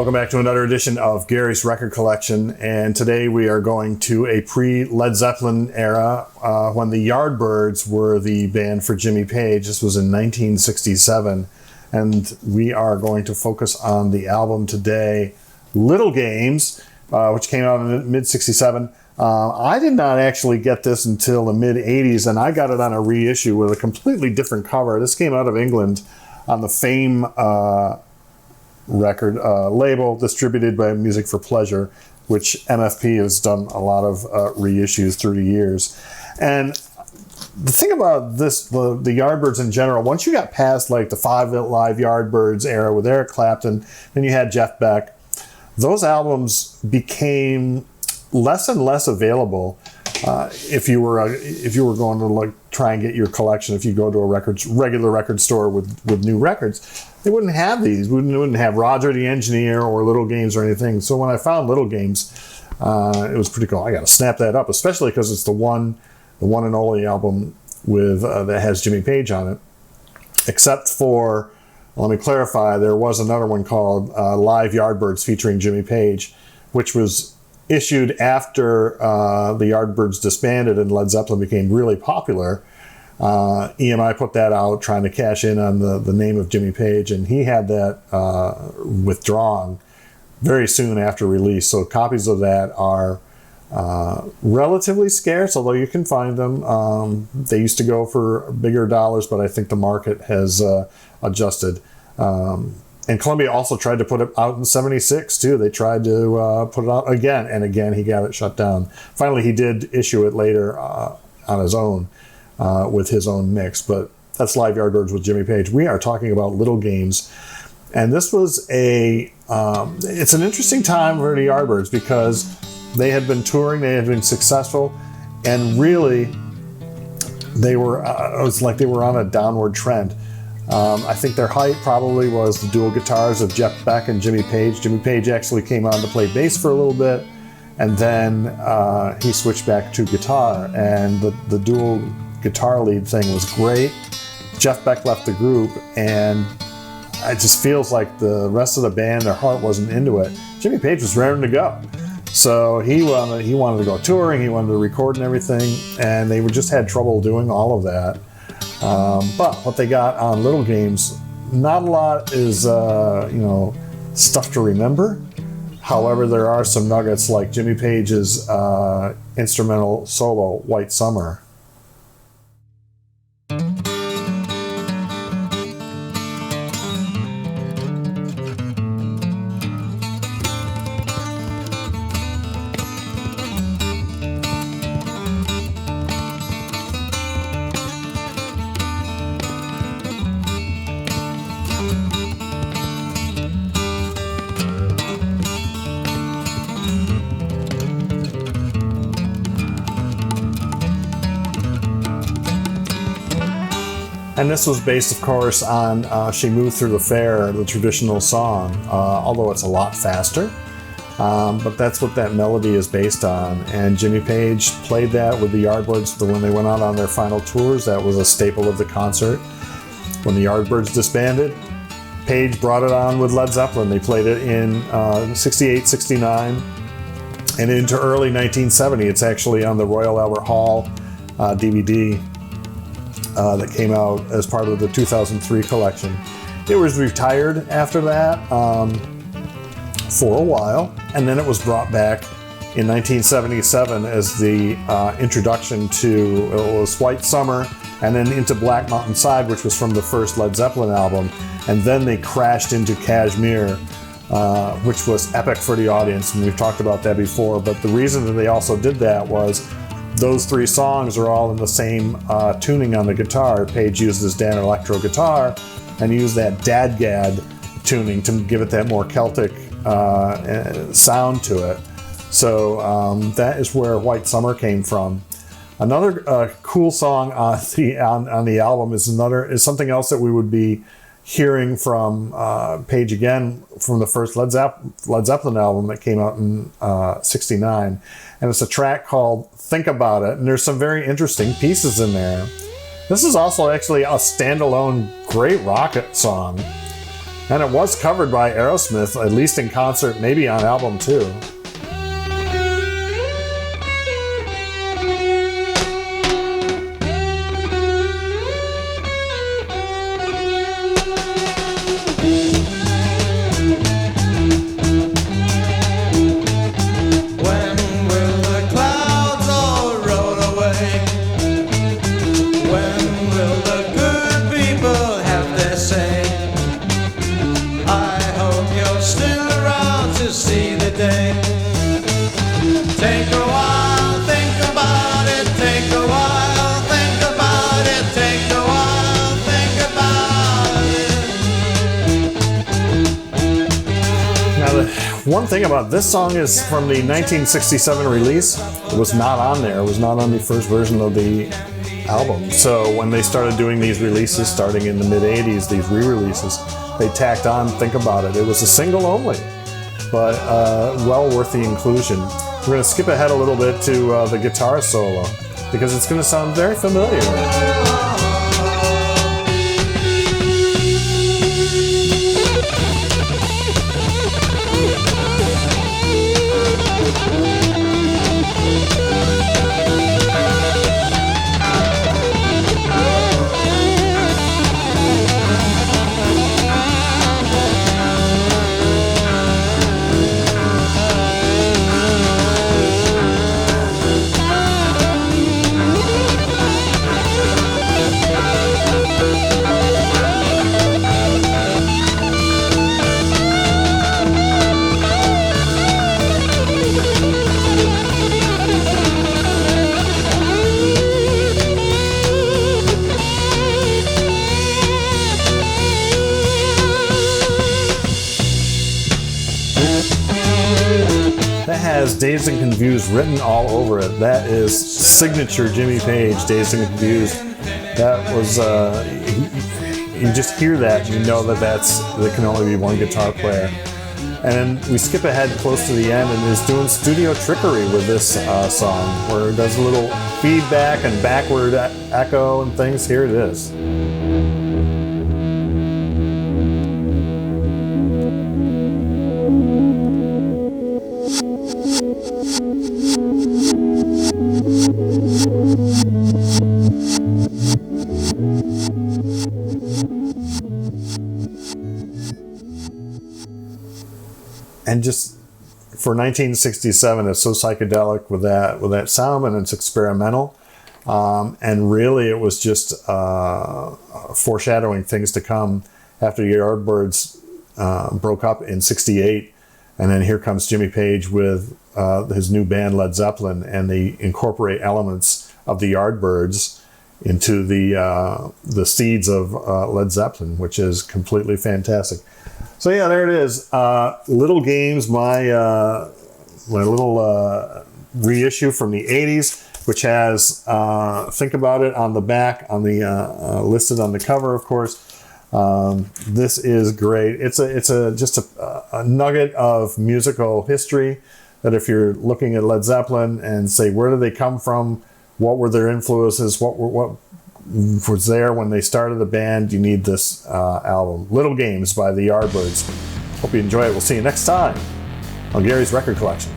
Welcome back to another edition of Gary's Record Collection, and today we are going to a pre-Led Zeppelin era when the Yardbirds were the band for Jimmy Page. This was in 1967, and we are going to focus on the album today, Little Games, which came out in mid-67. I did not actually get this until the mid-80s, and I got it on a reissue with a completely different cover. This came out of England on the Fame record label, distributed by Music for Pleasure, which MFP has done a lot of reissues through the years. And the thing about this, the Yardbirds in general, once you got past like the 5 Live Yardbirds era with Eric Clapton, then you had Jeff Beck, those albums became less and less available if you were going to like try and get your collection. If you go to a regular record store with new records, they wouldn't have these. We wouldn't have Roger the Engineer or Little Games or anything. So when I found Little Games, it was pretty cool. I got to snap that up, especially because it's the one and only album with that has Jimmy Page on it. Except for, let me clarify, there was another one called Live Yardbirds featuring Jimmy Page, which was issued after the Yardbirds disbanded and Led Zeppelin became really popular. EMI put that out trying to cash in on the name of Jimmy Page, and he had that withdrawn very soon after release. So copies of that are relatively scarce, although you can find them. They used to go for bigger dollars, but I think the market has adjusted. And Columbia also tried to put it out in 76 too. They tried to put it out again and again. He got it shut down. Finally, he did issue it later on his own with his own mix. But that's Live Yardbirds with Jimmy Page. We are talking about Little Games. And this was it's an interesting time for the Yardbirds because they had been touring, they had been successful, and really they were, it was like they were on a downward trend. I think their height probably was the dual guitars of Jeff Beck and Jimmy Page. Jimmy Page actually came on to play bass for a little bit, and then he switched back to guitar, and the dual guitar lead thing was great. Jeff Beck left the group, and it just feels like the rest of the band, their heart wasn't into it. Jimmy Page was raring to go. So he wanted to go touring, he wanted to record and everything, and they just had trouble doing all of that. But what they got on Little Games, not a lot is stuff to remember. However, there are some nuggets like Jimmy Page's instrumental solo, White Summer. And this was based, of course, on She Moved Through the Fair, the traditional song, although it's a lot faster. But that's what that melody is based on. And Jimmy Page played that with the Yardbirds when they went out on their final tours. That was a staple of the concert. When the Yardbirds disbanded, Page brought it on with Led Zeppelin. They played it in 68, 69, and into early 1970. It's actually on the Royal Albert Hall DVD. That came out as part of the 2003 collection. It was retired after that for a while, and then it was brought back in 1977 as the introduction to, it was White Summer, and then into Black Mountain Side, which was from the first Led Zeppelin album, and then they crashed into Kashmir, which was epic for the audience, and we've talked about that before, but the reason that they also did that was those 3 songs are all in the same tuning on the guitar. Page used his Dan electro guitar and used that dadgad tuning to give it that more Celtic sound to it. So that is where White Summer came from. Another cool song on the album is something else that we would be hearing from Page again from the first Led Zeppelin album that came out in 69. And it's a track called Think About It. And there's some very interesting pieces in there. This is also actually a standalone great rocket song. And it was covered by Aerosmith, at least in concert, maybe on album too. One thing about this song is from the 1967 release, it was not on there. It was not on the first version of the album. So when they started doing these releases, starting in the mid-'80s, these re-releases, they tacked on Think About It. It was a single only, but well worth the inclusion. We're going to skip ahead a little bit to the guitar solo, because it's going to sound very familiar. Has Dazed and Confused written all over it. That is signature Jimmy Page, Dazed and Confused. That was, you just hear that, you know that there can only be one guitar player. And we skip ahead close to the end and is doing studio trickery with this song, where it does a little feedback and backward echo and things. Here it is. And just for 1967, it's so psychedelic with that sound, and it's experimental. And really, it was just foreshadowing things to come after the Yardbirds broke up in '68. And then here comes Jimmy Page with his new band, Led Zeppelin, and they incorporate elements of the Yardbirds into the seeds of Led Zeppelin, which is completely fantastic. So yeah, there it is. Little Games, my little reissue from the 80s, which has Think About It on the back, on the listed on the cover, of course. This is great. It's just a nugget of musical history that if you're looking at Led Zeppelin and say, where did they come from? What were their influences? What was there when they started the band? You need this album. Little Games by the Yardbirds. Hope you enjoy it. We'll see you next time on Gary's Record Collection.